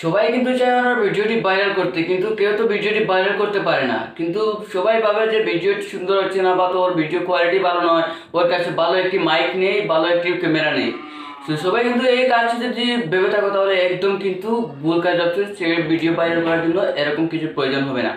সবাই কিন্তু চায় আমার ভিডিওটি ভাইরাল করতে, কিন্তু কেউ তো ভিডিওটি ভাইরাল করতে পারে না। কিন্তু সবাই ভাবে যে ভিডিওটি সুন্দর হচ্ছে না, বা তো ওর ভিডিও কোয়ালিটি ভালো নয়, ওর কাছে ভালো একটি মাইক নেই, ভালো একটি ক্যামেরা নেই। তো সবাই কিন্তু এই কাজটি যদি ভেবে থাকো তাহলে একদম কিন্তু ভুল কাজ হচ্ছে। সে ভিডিও ভাইরাল করার জন্য এরকম কিছু প্রয়োজন হবে না।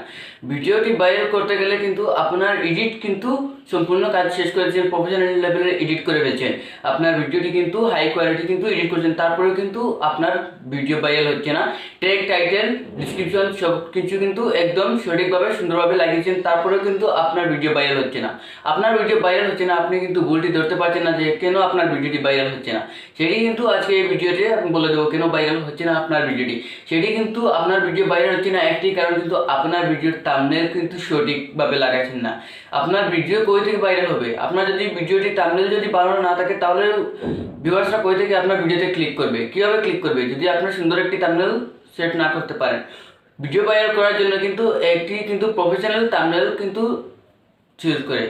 ভিডিওটি ভাইরাল করতে গেলে কিন্তু আপনার এডিট কিন্তু সম্পূর্ণ কাজ শেষ করেছেন, প্রফেশনাল লেভেলে এডিট করে ফেলছেন, আপনার ভিডিওটি কিন্তু হাই কোয়ালিটি কিন্তু এডিট করছেন, তারপরেও কিন্তু আপনার ভিডিও ভাইরাল হচ্ছে না। ট্যাগ, টাইটেল, ডিসক্রিপশন সব কিছু কিন্তু একদম সঠিকভাবে সুন্দরভাবে লাগিয়েছেন, তারপরেও কিন্তু আপনার ভিডিও ভাইরাল হচ্ছে না। আপনার ভিডিও ভাইরাল হচ্ছে না, আপনি কিন্তু ভুলটি ধরতে পারছেন না যে কেন আপনার ভিডিওটি ভাইরাল হচ্ছে না। সেটি কিন্তু আজকে এই ভিডিওতে আমি বলে দেবো কেন ভাইরাল হচ্ছে না আপনার ভিডিওটি। সেটি কিন্তু আপনার ভিডিও ভাইরাল হচ্ছে না একটি কারণ, কিন্তু আপনার ভিডিওর থাম্বনেল কিন্তু সঠিকভাবে লাগাচ্ছেন না। আপনার ভিডিও কই থেকে ভাইরাল হবে? আপনার যদি ভিডিওটি থাম্বনেল যদি বানানো না থাকে তাহলে ভিউয়ার্সরা কই থেকে আপনার ভিডিওতে ক্লিক করবে? কিভাবে ক্লিক করবে যদি আপনার সুন্দর একটি থাম্বনেল সেট না করতে পারেন? ভিডিও ভাইরাল করার জন্য কিন্তু একটি কিন্তু প্রফেশনাল থাম্বনেল কিন্তু চুজ করে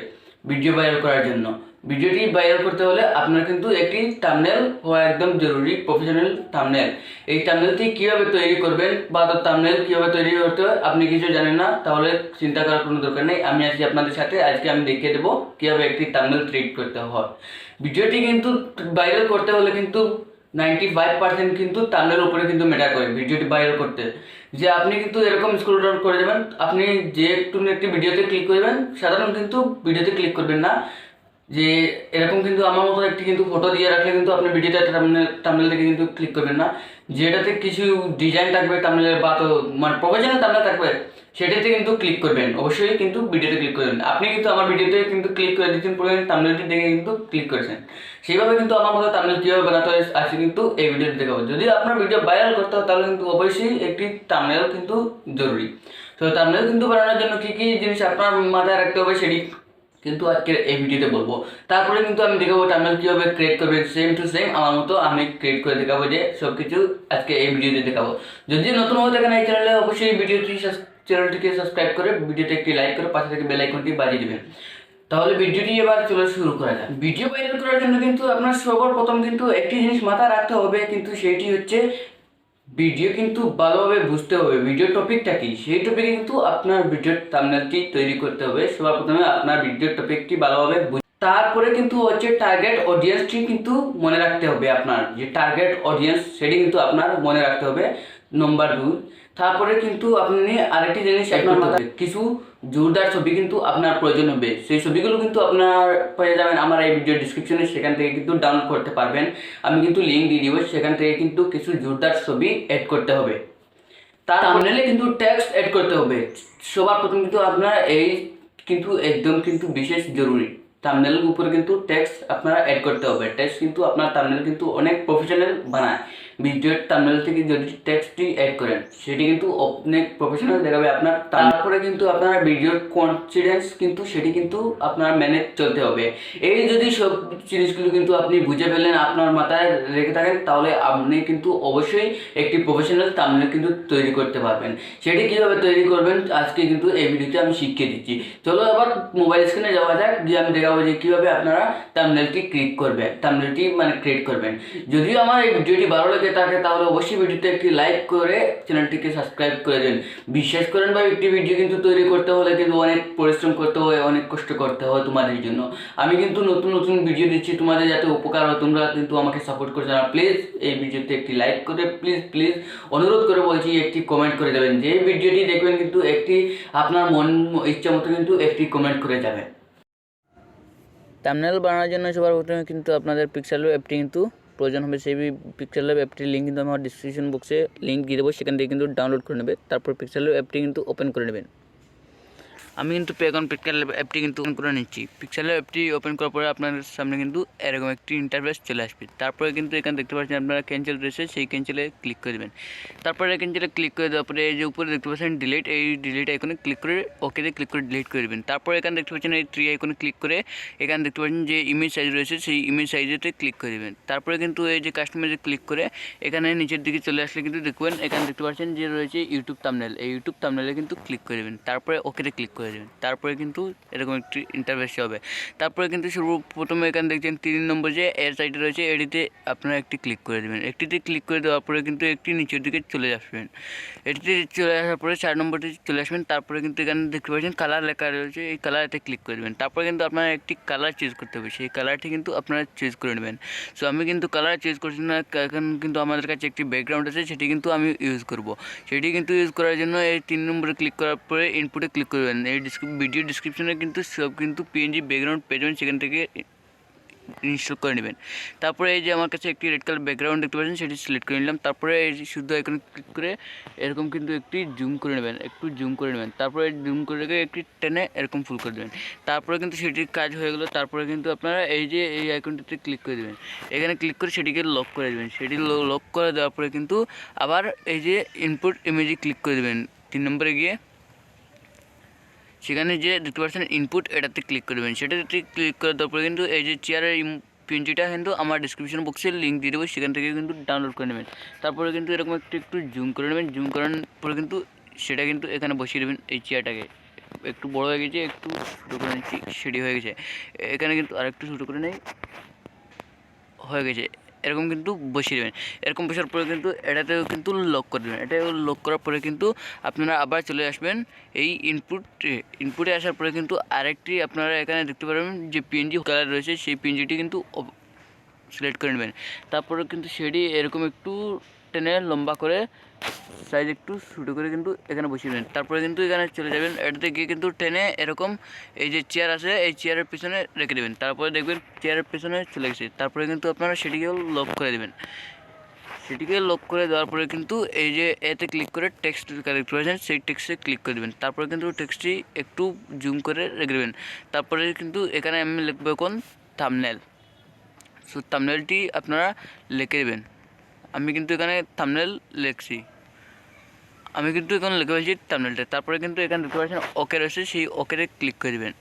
ভিডিও ভাইরাল করার জন্য। ভিডিওটি ভাইরাল করতে হলে আপনার কিন্তু একটি থাম্বনেল হওয়া একদম জরুরি, প্রফেশনাল থাম্বনেল। এই থাম্বনেলটি কীভাবে তৈরি করবেন বা থাম্বনেল কীভাবে তৈরি করতে হয় আপনি কিছু জানেন না, তাহলে চিন্তা করার কোনো দরকার নেই। আমি আছি আপনাদের সাথে, আজকে আমি দেখিয়ে দেবো কীভাবে একটি থাম্বনেল ক্রিয়েট করতে হয়। ভিডিওটি কিন্তু ভাইরাল করতে হলে কিন্তু 95% কিন্তু থাম্বনেলের উপরে কিন্তু ম্যাটার করে ভিডিওটি ভাইরাল করতে। যে আপনি কিন্তু এরকম স্ক্রল ডাউন করে যাবেন, আপনি যে একটি ভিডিওতে ক্লিক করবেন, সাধারণ কিন্তু ভিডিওতে ক্লিক করবেন না। যে এরকম কিন্তু আমার মতো একটি কিন্তু ফটো দিয়ে রাখলে কিন্তু আপনি ভিডিওটা থাম্বনেল থেকে কিন্তু ক্লিক করবেন না। যেটাতে কিছু ডিজাইন থাকবে থাম্বনেলে, বা তো মানে প্রফেশনাল থাম্বনেল থাকবে, সেটাতে কিন্তু ক্লিক করবেন, অবশ্যই কিন্তু ভিডিওতে ক্লিক করবেন। আপনি কিন্তু আমার ভিডিওতে কিন্তু ক্লিক করে দিচ্ছেন, পুরো থাম্বনেলটি দেখে কিন্তু ক্লিক করেছেন। সেইভাবে কিন্তু আমার মতো থাম্বনেল কীভাবে বানাতে হয় আজকে কিন্তু এই ভিডিওতে দেখাবো। যদি আপনার ভিডিও ভাইরাল করতে হয় তাহলে কিন্তু অবশ্যই একটি থাম্বনেল কিন্তু জরুরি। তো থাম্বনেল কিন্তু বানানোর জন্য কী কী জিনিস আপনার মাথায় রাখতে হবে সেটি কিন্তু আজকের এই ভিডিওতে বলবো। তারপরে কিন্তু আমি দেখাবো থাম্বনেল কীভাবে ক্রিয়েট করবে, সেম টু সেম আমার মতো আমি ক্রিয়েট করে দেখাবো, যে সব কিছু আজকে এই ভিডিওতে দেখাবো। যদি নতুন হয়ে থাকেন এই চ্যানেলে, অবশ্যই চ্যানেলটিকে সাবস্ক্রাইব করে ভিডিওতে একটি লাইক করে পাশে থেকে বেল আইকনটি বাজিয়ে দেবেন। তাহলে ভিডিওটি এবার চলে শুরু করা যায়। ভিডিও ভাইরাল করার জন্য কিন্তু আপনার সবার প্রথম কিন্তু একটি জিনিস মাথায় রাখতে হবে, কিন্তু সেইটি হচ্ছে ভিডিও কিন্তু ভালোভাবে বুঝতে হবে ভিডিও টপিকটা কি। সেই টপিকে কিন্তু আপনার ভিডিওর থাম্বনেলটি তৈরি করতে হবে। সবার প্রথমে আপনার ভিডিওর টপিকটি ভালোভাবে তারপরে কিন্তু হচ্ছে টার্গেট অডিয়েন্সটি কিন্তু মনে রাখতে হবে। আপনার যে টার্গেট অডিয়েন্স সেটি কিন্তু আপনার মনে রাখতে হবে, নম্বর 2। তারপরে কিন্তু আপনি আরেকটি জিনিস আপনার মাথায় কিছু জোরদার ছবি কিন্তু আপনার প্রয়োজন হবে। সেই ছবিগুলো কিন্তু আপনার পেয়ে যাবেন আমার এই ভিডিও ডিসক্রিপশনে, সেখান থেকে কিন্তু ডাউনলোড করতে পারবেন। আমি কিন্তু লিঙ্ক দিয়ে দিব, সেখান থেকে কিন্তু কিছু জোরদার ছবি অ্যাড করতে হবে। তার থাম্বনেলে কিন্তু টেক্সট অ্যাড করতে হবে। সবার প্রথম কিন্তু আপনার এই কিন্তু একদম কিন্তু বিশেষ জরুরি, থাম্বনেলের উপরে কিন্তু টেক্সট আপনারা অ্যাড করতে হবে। টেক্সট কিন্তু আপনার থাম্বনেল কিন্তু অনেক প্রফেশনাল বানায়। ভিডিওর থাম্বনেল থেকে যদি টেক্সটটি অ্যাড করেন সেটি কিন্তু অনেক প্রফেশনাল দেখাবে আপনার। তারপরে কিন্তু আপনার ভিডিওর কনফিডেন্স কিন্তু সেটি কিন্তু আপনার মেনে চলতে হবে। এই যদি সব জিনিসগুলো কিন্তু আপনি বুঝে ফেলেন, আপনার মাথায় রেখে থাকেন, তাহলে আপনি কিন্তু অবশ্যই একটি প্রফেশনাল থাম্বনেল কিন্তু তৈরি করতে পারবেন। সেটি কীভাবে তৈরি করবেন আজকে কিন্তু এই ভিডিওতে আমি শিখিয়ে দিচ্ছি। চলো আবার মোবাইল স্ক্রিনে যাওয়া যাক, যে আমি দেখাবো যে কীভাবে আপনারা থাম্বনেলটি ক্লিক করবেন, থাম্বনেলটি মানে ক্রিয়েট করবেন। যদিও আমার এই ভিডিওটি ভালো লেগে থাকে তাহলে অবশ্যই ভিডিওতে একটি লাইক করে চ্যানেলটিকে সাবস্ক্রাইব করে দিন। বিশ্বাস করেন ভাই, একটি ভিডিও কিন্তু তৈরি করতে হলে কিন্তু অনেক পরিশ্রম করতে হয়, অনেক কষ্ট করতে হয় তোমাদের জন্য। আমি কিন্তু নতুন নতুন ভিডিও দিচ্ছি তোমাদের যাতে উপকার হয়, তোমরা কিন্তু আমাকে সাপোর্ট করছো না। প্লিজ এই ভিডিওতে একটি লাইক করে প্লিজ প্লিজ অনুরোধ করে বলছি একটি কমেন্ট করে দেবেন। যে ভিডিওটি দেখবেন কিন্তু একটি আপনার মন ইচ্ছা মতো কিন্তু একটি কমেন্ট করে যাবেন। থাম্বনেল বানানোর জন্য সবার প্রথমে কিন্তু আপনাদের পিক্সেল অ্যাপটি কিন্তু প্রয়োজন হবে। সেই পিক্সেল অ্যাপটির লিঙ্ক কিন্তু আমার ডিসক্রিপশন বক্সে লিঙ্ক দিয়ে দেবো, সেখান থেকে কিন্তু ডাউনলোড করে নেবে। তারপর পিক্সেল অ্যাপটি কিন্তু ওপেন করে নেবেন। আমি কিন্তু এখন পিক্সেল অ্যাপটি কিন্তু ওপেন করে নিচ্ছি। পিক্সেল অ্যাপটি ওপেন করার পরে আপনার সামনে কিন্তু এরকম একটি ইন্টারফেস চলে আসবে। তারপরে কিন্তু এখানে দেখতে পাচ্ছেন আপনারা ক্যান্সেল রয়েছে, সেই ক্যান্সেলে ক্লিক করে দেবেন। তারপরে ক্যান্সেলে ক্লিক করে দেওয়ার পরে এই যে উপরে দেখতে পাচ্ছেন ডিলিট, এই ডিলিট আইকনে ক্লিক করে ওকেতে ক্লিক করে ডিলিট করে দেবেন। তারপরে এখানে দেখতে পাচ্ছেন এই ট্রি আইকনে ক্লিক করে এখানে দেখতে পাচ্ছেন যে ইমেজ সাইজ রয়েছে, সেই ইমেজ সাইজেতে ক্লিক করে দেবেন। তারপরে কিন্তু এই যে কাস্টমাইজে ক্লিক করে এখানে নিচের দিকে চলে আসলে কিন্তু দেখবেন এখানে দেখতে পাচ্ছেন যে রয়েছে ইউটিউব থাম্বনেল, এই ইউটিউব থাম্বনেলে কিন্তু ক্লিক করে দেবেন। তারপরে ওকেতে ক্লিক করে করে দেবেন। তারপরে কিন্তু এরকম একটি ইন্টারফেস হবে। তারপরে কিন্তু সর্বপ্রথমে এখানে দেখছেন 3 নম্বর যে এর সাইডে রয়েছে, এটিতে আপনারা একটি ক্লিক করে দেবেন। একটিতে ক্লিক করে দেওয়ার পরে কিন্তু একটি নিচের দিকে চলে আসবেন। এটিতে চলে আসার পরে 4 নম্বরটি চলে আসবেন। তারপরে কিন্তু এখানে দেখতে পাচ্ছেন কালার লেখা রয়েছে, এই কালারতে ক্লিক করে দেবেন। তারপরে কিন্তু আপনারা একটি কালার চুজ করতে হবে, সেই কালারটি কিন্তু আপনারা চুজ করে নেবেন। সো আমি কিন্তু কালার চুজ করছি না, এখন কিন্তু আমাদের কাছে একটি ব্যাকগ্রাউন্ড আছে, সেটি কিন্তু আমি ইউজ করব। সেটি কিন্তু ইউজ করার জন্য এই 3 নম্বরে ক্লিক করার পরে ইনপুটে ক্লিক করবেন। এই ভিডিও ডিসক্রিপশনে কিন্তু সব কিন্তু পিএনজি ব্যাকগ্রাউন্ড পেয়ে যাবেন, সেখান থেকে ইনস্টল করে নেবেন। তারপরে এই যে আমার কাছে একটি রেড কালার ব্যাকগ্রাউন্ড দেখতে পাচ্ছেন, সেটি সিলেক্ট করে নিলাম। তারপরে এই শুদ্ধ এখানে ক্লিক করে এরকম কিন্তু একটি জুম করে নেবেন, একটু জুম করে নেবেন। তারপরে জুম করে রেখে একটি টেনে এরকম ফুল করে দেবেন। তারপরে কিন্তু সেটির কাজ হয়ে গেলো। তারপরে কিন্তু আপনারা এই যে এই আইকনটিতে ক্লিক করে দেবেন, এখানে ক্লিক করে সেটিকে লক করে দেবেন। সেটি লক করে দেওয়ার পরে কিন্তু আবার এই যে ইনপুট ইমেজে ক্লিক করে দেবেন। 3 নম্বরে গিয়ে সেখানে যে দেখতে পাচ্ছেন ইনপুট, এটাতে ক্লিক করবেন। সেটাতে ক্লিক করে দেওয়ার পরে কিন্তু এই যে চেয়ারের পিএনজিটা কিন্তু আমার ডিসক্রিপশন বক্সে লিঙ্ক দিয়ে দেবো, সেখান থেকে কিন্তু ডাউনলোড করে নেবেন। তারপরে কিন্তু এরকম একটু জুম করে নেবেন। জুম করার পরে কিন্তু সেটা কিন্তু এখানে বসিয়ে দেবেন। এই চেয়ারটাকে একটু বড় হয়ে গেছে, একটু ছোটো করে নিচ্ছি, সেটি হয়ে গেছে। এখানে কিন্তু আরেকটু ছোটো করে নেই, হয়ে গেছে। এরকম কিন্তু বসিয়ে দেবেন। এরকম বসার পরে কিন্তু এটাতেও কিন্তু লক করে দেবেন। এটা লক করার পরে কিন্তু আপনারা আবার চলে আসবেন এই ইনপুটে আসার পরে কিন্তু আরেকটি আপনারা এখানে দেখতে পারবেন যে পিএনজি কালার রয়েছে, সেই পিএনজিটি কিন্তু সিলেক্ট করে নেবেন। তারপরে কিন্তু সেটি এরকম একটু টেনে লম্বা করে সাইজ একটু ছোটো করে কিন্তু এখানে বসিয়ে দেবেন। তারপরে কিন্তু এখানে চলে যাবেন, এটাতে গিয়ে কিন্তু টেনে এরকম এই যে চেয়ার আছে, এই চেয়ারের পিছনে রেখে দেবেন। তারপরে দেখবেন চেয়ারের পিছনে চলে গেছে। তারপরে কিন্তু আপনারা সেটিকেও লক করে দেবেন। সেটিকে লক করে দেওয়ার পরে কিন্তু এই যে এতে ক্লিক করে টেক্সট কালেক্ট করেছেন, সেই টেক্সটে ক্লিক করে দেবেন। তারপরে কিন্তু টেক্সটটি একটু জুম করে রেখে দেবেন। তারপরে কিন্তু এখানে আমি লিখব এখন থাম্বনেল। সো থাম্বনেলটি আপনারা লিখে দেবেন। আমি কিন্তু এখানে থাম্বনেল লিখছি, আমি কিন্তু এখানে লিখে ফেলছি থাম্বনেলটা। তারপরে কিন্তু এখানে দেখতে পাচ্ছেন ওকে রয়েছে, সেই ওকেতে ক্লিক করে দেবেন।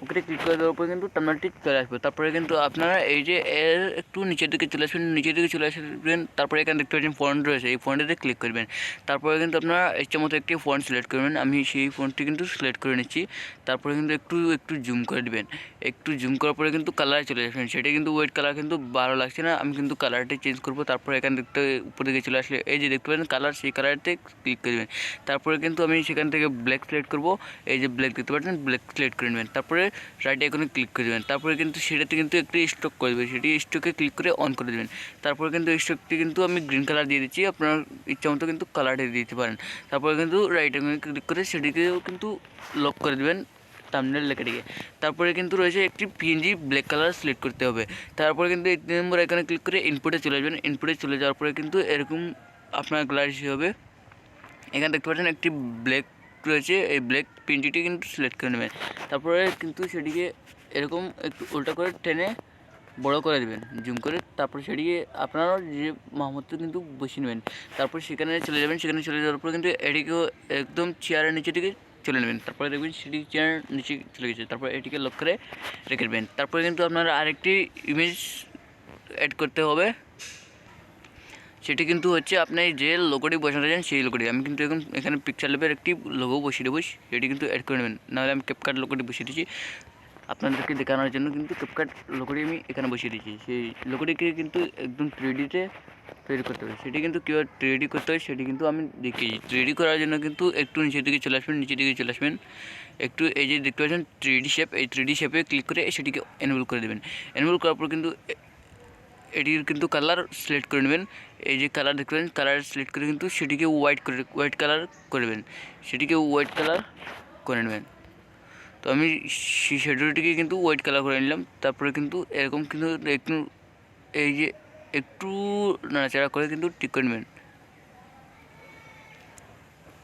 ওকে ক্লিক করে দেওয়ার পরে কিন্তু থাম্বনেলটি চলে আসবে। তারপরে কিন্তু আপনারা এই যে এর একটু নিচের দিকে চলে আসবেন, নিচের দিকে চলে আসবেন। তারপরে এখানে দেখতে পাচ্ছেন ফন্ট রয়েছে, এই ফন্টেতে ক্লিক করবেন। তারপরে কিন্তু আপনারা ইচ্ছা মতো একটি ফন্ট সিলেক্ট করবেন। আমি সেই ফন্টটি কিন্তু সিলেক্ট করে নিচ্ছি। তারপরে কিন্তু একটু জুম করে দেবেন। একটু জুম করার পরে কিন্তু কালার চলে আসবেন। সেটা কিন্তু হোয়াইট কালার কিন্তু ভালো লাগছে না, আমি কিন্তু কালারটি চেঞ্জ করবো। তারপরে এখানে দেখতে উপর দিকে চলে আসলে এই যে দেখতে পাচ্ছেন কালার, সেই কালারতে ক্লিক করে দেবেন। তারপরে কিন্তু আমি সেখান থেকে ব্ল্যাক সিলেক্ট করবো, এই যে ব্ল্যাক দেখতে পাচ্ছেন, ব্ল্যাক সিলেক্ট করে নেবেন। তারপরে রাইট আইকনে ক্লিক করে দেবেন। তারপরে কিন্তু সেটাতে কিন্তু একটি স্টক করে দেবেন, সেটি স্টকে ক্লিক করে অন করে দেবেন। তারপরে কিন্তু স্টকটি কিন্তু আমি গ্রিন কালার দিয়ে দিচ্ছি, আপনার ইচ্ছা মতো কিন্তু কালারটি দিতে পারেন। তারপরে কিন্তু রাইট আইকনে ক্লিক করে সেটিকেও কিন্তু লক করে দেবেন থাম্বনেল লেখাটিকে। তারপরে কিন্তু রয়েছে একটি পিএনজি ব্ল্যাক কালার সিলেক্ট করতে হবে। তারপরে কিন্তু এই 3 নম্বর আইকনে ক্লিক করে ইনপুটে চলে যাবেন। ইনপুটে চলে যাওয়ার পরে কিন্তু এরকম আপনার কালার হবে। এখানে দেখতে পাচ্ছেন একটি ব্ল্যাক রয়েছে, এই ব্ল্যাক পিএনজিটি কিন্তু সিলেক্ট করে নেবেন। তারপরে কিন্তু সেটিকে এরকম একটু উল্টা করে টেনে বড় করে দেবেন, জুম করে। তারপর সেটিকে আপনারা যে মতো কিন্তু বসিয়ে নেবেন। তারপর সেখানে চলে যাবেন। সেখানে চলে যাওয়ার পর কিন্তু এটিকেও একদম চেয়ারের নিচে দিকে চলে নেবেন। তারপরে দেখবেন সেটি চেয়ারের নিচে চলে গেছে। তারপর এটিকে লক করে রেখে দেবেন। তারপরে কিন্তু আপনারা আরেকটি ইমেজ অ্যাড করতে হবে, সেটি কিন্তু হচ্ছে আপনি যে লোগোটি বসাতে চান সেই লোগোটি। আমি কিন্তু এখন এখানে পিকচার লেভের একটি লোগো বসিয়ে দেবো, সেটি কিন্তু অ্যাড করে নেবেন। নাহলে আমি ক্যাপকাট লোগোটি বসিয়ে দিচ্ছি আপনাদেরকে দেখানোর জন্য, কিন্তু ক্যাপকাট লোগোটি আমি এখানে বসিয়ে দিচ্ছি। সেই লোগোটিকে কিন্তু একদম 3Dতে তৈরি করতে হবে। সেটি কিন্তু কীভাবে 3D করতে হয় সেটি কিন্তু আমি দেখিয়েছি। 3D করার জন্য কিন্তু একটু নিচের দিকে চলে আসবেন, নিচের দিকে চলে আসবেন, একটু এই যে দেখতে পাচ্ছেন 3D শেপ, এই 3D শেপে ক্লিক করে সেটিকে এনেবল করে দেবেন। এনেবল করার পর কিন্তু এটির কিন্তু কালার সিলেক্ট করে নেবেন। এই যে কালার দেখতে পাচ্ছেন, কালার সিলেক্ট করে কিন্তু সেটিকে হোয়াইট কালার করবেন, সেটিকে হোয়াইট কালার করে নেবেন। তো আমি সেই শ্যাডোটিকে কিন্তু হোয়াইট কালার করে নিলাম। তারপরে কিন্তু এরকম কিন্তু একটু এই যে একটু নাড়াচাড়া করে কিন্তু ঠিক করে নেবেন।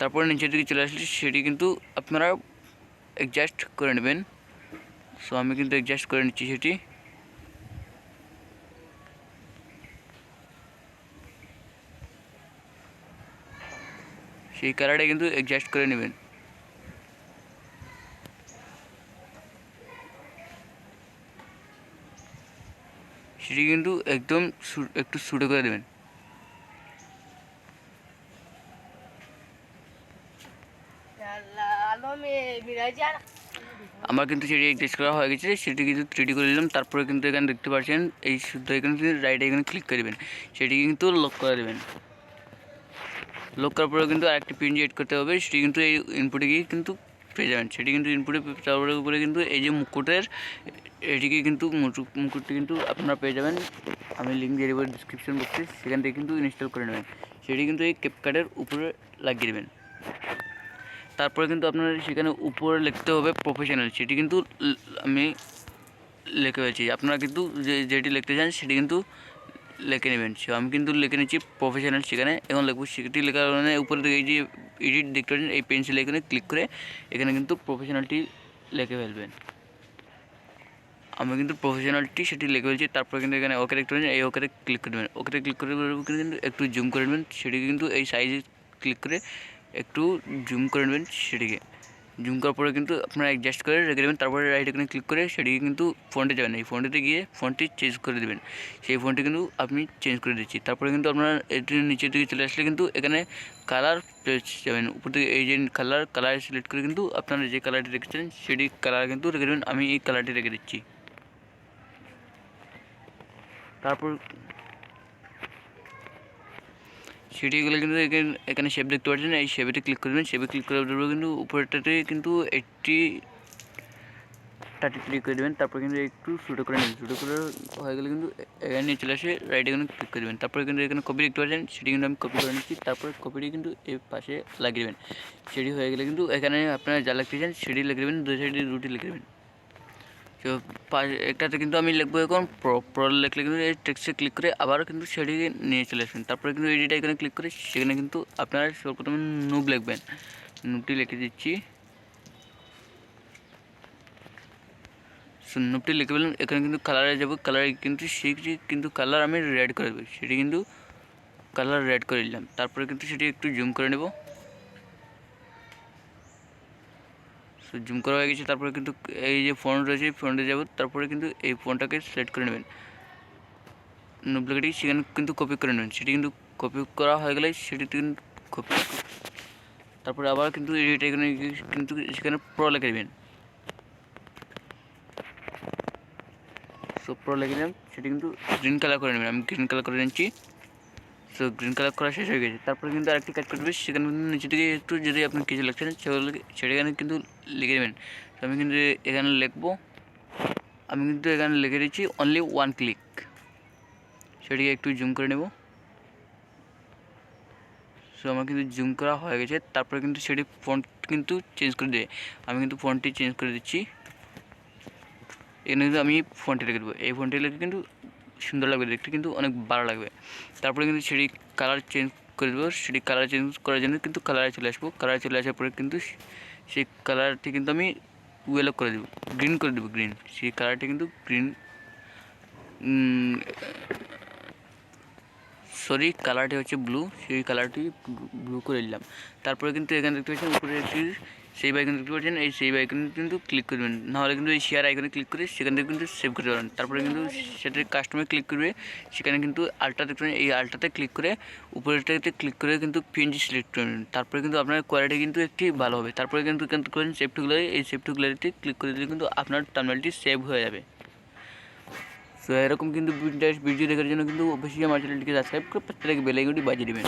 তারপরে নিচের দিকে চলে আসলে সেটি কিন্তু আপনারা অ্যাডজাস্ট করে নেবেন। সো আমি কিন্তু অ্যাডজাস্ট করে নিচ্ছি সেটি। সেই কালারটা কিন্তু অ্যাডজাস্ট করে নেবেন। সেটি কিন্তু একদম একটু ছোটো করে দেবেন। আমার কিন্তু সেটি টেস্ট করা হয়ে গেছে, সেটি কিন্তু 3D করে নিলাম। তারপরে কিন্তু এখানে দেখতে পাচ্ছেন এই শুদ্ধ এখানে রাইট এখানে ক্লিক করে দেবেন, সেটি কিন্তু লক করে দেবেন। লক করার পরে কিন্তু আরেকটি পিন এড করতে হবে, সেটি কিন্তু এই ইনপুটে গিয়ে কিন্তু পেয়ে যাবেন। সেটি কিন্তু ইনপুটে তারপরে উপরে কিন্তু এই যে মুকুটের এটিকে কিন্তু মুকুটটি কিন্তু আপনারা পেয়ে যাবেন, আমি লিঙ্ক দিয়ে দেবো ডিসক্রিপশন বক্সে, সেখান থেকে কিন্তু ইনস্টল করে নেবেন। সেটি কিন্তু এই ক্যাপকার্ডের উপরে লাগিয়ে দেবেন। তারপরে কিন্তু আপনার সেখানে উপরে লিখতে হবে প্রফেশনাল, সেটি কিন্তু আমি লিখে হয়েছি, আপনারা কিন্তু যেটি লিখতে চান সেটি কিন্তু লিখে নেবেন। সো আমি কিন্তু লিখে নিচ্ছি প্রফেশনাল, সেখানে এখন লিখবো। সেটি লেখার কারণে উপরে থেকে এই যে এডিট দেখতে পাচ্ছেন এই পেন্সিল এখানে ক্লিক করে এখানে কিন্তু প্রফেশনালটি লিখে ফেলবেন। আমি কিন্তু প্রফেশনালটি সেটি লিখে ফেলছি। তারপরে কিন্তু এখানে ওকে দেখতে পাচ্ছেন, এই ওকে ক্লিক করে দেবেন। ওকে ক্লিক করে কিন্তু একটু জুম করে নেবেন, সেটিকে কিন্তু এই সাইজে ক্লিক করে একটু জুম করে নেবেন। সেটিকে জুম করার পরে কিন্তু আপনারা অ্যাডজাস্ট করে রেখে দেবেন। তারপরে রাইট এখানে ক্লিক করে সেটিকে কিন্তু ফন্টে যাবেন, এই ফন্টেতে গিয়ে ফন্টটি চেঞ্জ করে দেবেন। সেই ফন্টটি কিন্তু আপনি চেঞ্জ করে দিচ্ছি। তারপরে কিন্তু আপনারা এটির নিচের দিকে চলে আসলে কিন্তু এখানে কালার যাবেন, উপর থেকে এই যে কালার সিলেক্ট করে কিন্তু আপনারা যে কালারটি রেখেছেন সেটি কালার কিন্তু রেখে দেবেন। আমি এই কালারটি রেখে দিচ্ছি। তারপর সেটিগুলো কিন্তু এখানে শেপ দেখতে পাচ্ছেন, এই শেপে ক্লিক করবেন। শেপে ক্লিক করার পর কিন্তু উপরটাতে কিন্তু 33 করে দেবেন। তারপর কিন্তু একটু ছোটো করে নেবেন, ছোটো করে হয়ে গেলে কিন্তু এখানে চলে আসে রাইট এখানে ক্লিক করে দেবেন। তারপরে কিন্তু এখানে কপি দেখতে পাচ্ছেন, সেটি কিন্তু আমি কপি করে নিচ্ছি। তারপরে কপিটি কিন্তু এই পাশে লাগিয়ে দেবেন। সেটি হয়ে গেলে কিন্তু এখানে আপনারা যা লিখতে চান সেটি লিখে দেবেন, দুই সাইডে দুটি লিখে দেবেন। তো একটাতে কিন্তু আমি লিখবো এখন প্রো লিখলে কিন্তু এই টেক্সটে ক্লিক করে আবারও কিন্তু সেটিকে নিয়ে চলে আসবেন। তারপরে কিন্তু এডিট এখানে ক্লিক করে সেখানে কিন্তু আপনারা সর্বপ্রথমে নুব লিখবেন, নুবটি লিখে দিচ্ছি। সো নুবটি লিখে ফেলুন। এখানে কিন্তু কালারে যাবো, কালারে কিন্তু সেটি কিন্তু কালার আমি রেড করে দেবো, সেটি কিন্তু কালার রেড করে দিলাম। তারপরে কিন্তু সেটি একটু জুম করে নেব। সো জুম করা হয়ে গেছে। তারপরে কিন্তু এই যে ফন্ট রয়েছে ফন্টে যাব, তারপরে কিন্তু এই ফন্টটাকে সিলেক্ট করে নেবেন, নুবলেটি সেখানে কিন্তু কপি করে নেবেন। সেটি কিন্তু কপি করা হয়ে গেলে সেটি কিন্তু কপি, তারপরে আবার কিন্তু এডিট এখানে কিন্তু সেখানে প্রো লিখে দেবেন। সো প্রো লিখে দিলাম, সেটি কিন্তু গ্রিন কালার করে নেবেন। আমি গ্রিন কালার করে নিচ্ছি। সো গ্রিন কালার করা শেষ হয়ে গেছে। তারপরে কিন্তু আরেকটি কাজ করবে, সেখানে কিন্তু নিচে থেকে একটু যদি আপনি কিছু লিখছেন সেখানে কিন্তু লিখে দেবেন। তো আমি কিন্তু এখানে লিখবো, আমি কিন্তু এখানে লিখে দিচ্ছি অনলি ওয়ান ক্লিক। সেটিকে একটু জুম করে নেব। সো আমার কিন্তু জুম করা হয়ে গেছে। তারপরে কিন্তু সেটি ফন্ট কিন্তু চেঞ্জ করে দেবে, আমি কিন্তু ফন্টটি চেঞ্জ করে দিচ্ছি। এখানে কিন্তু আমি ফন্টে রেখে দেবো, এই ফন্টে লিখে কিন্তু সুন্দর লাগবে দেখতে, কিন্তু অনেক ভালো লাগবে। তারপরে কিন্তু সেটি কালার চেঞ্জ করে দেবো, সেটি কালার চেঞ্জ করার জন্য কিন্তু কালারে চলে আসবো। কালারে চলে আসার পরে কিন্তু সেই কালারটি কিন্তু আমি ইয়েলো করে দেবো, গ্রিন করে দেবো, গ্রিন। সেই কালারটি কিন্তু গ্রিন, সরি কালারটি হচ্ছে ব্লু, সেই কালারটি ব্লু করে দিলাম। তারপরে কিন্তু এখানে দেখতে পাচ্ছেন উপরে একটি সেই আইকন দেখতে পাচ্ছেন, এই সেই আইকনে কিন্তু ক্লিক করবেন, নাহলে কিন্তু এই শেয়ার আইকনে ক্লিক করে সেখান থেকে কিন্তু সেভ করতে পারেন। তারপরে কিন্তু সেটার কাস্টমারে ক্লিক করবে, সেখানে কিন্তু আলট্রা দেখতে পাচ্ছেন, এই আলট্রাতে ক্লিক করে উপরেটাতে ক্লিক করে কিন্তু পিএনজি সিলেক্ট করবেন। তারপরে কিন্তু আপনার কোয়ালিটি কিন্তু একটি ভালো হবে। তারপরে কিন্তু করেন সেভ টু গ্যালারি, এই সেভ টু গ্যালারিতে ক্লিক করে দিলে কিন্তু আপনার টার্মিনালটি সেভ হয়ে যাবে। সো এরকম কিন্তু ভিডিও দেখার জন্য কিন্তু অবশ্যই আমার চ্যানেলটিকে সাবস্ক্রাইব করে পাশে বেল আইকনটি বাজিয়ে দেবেন।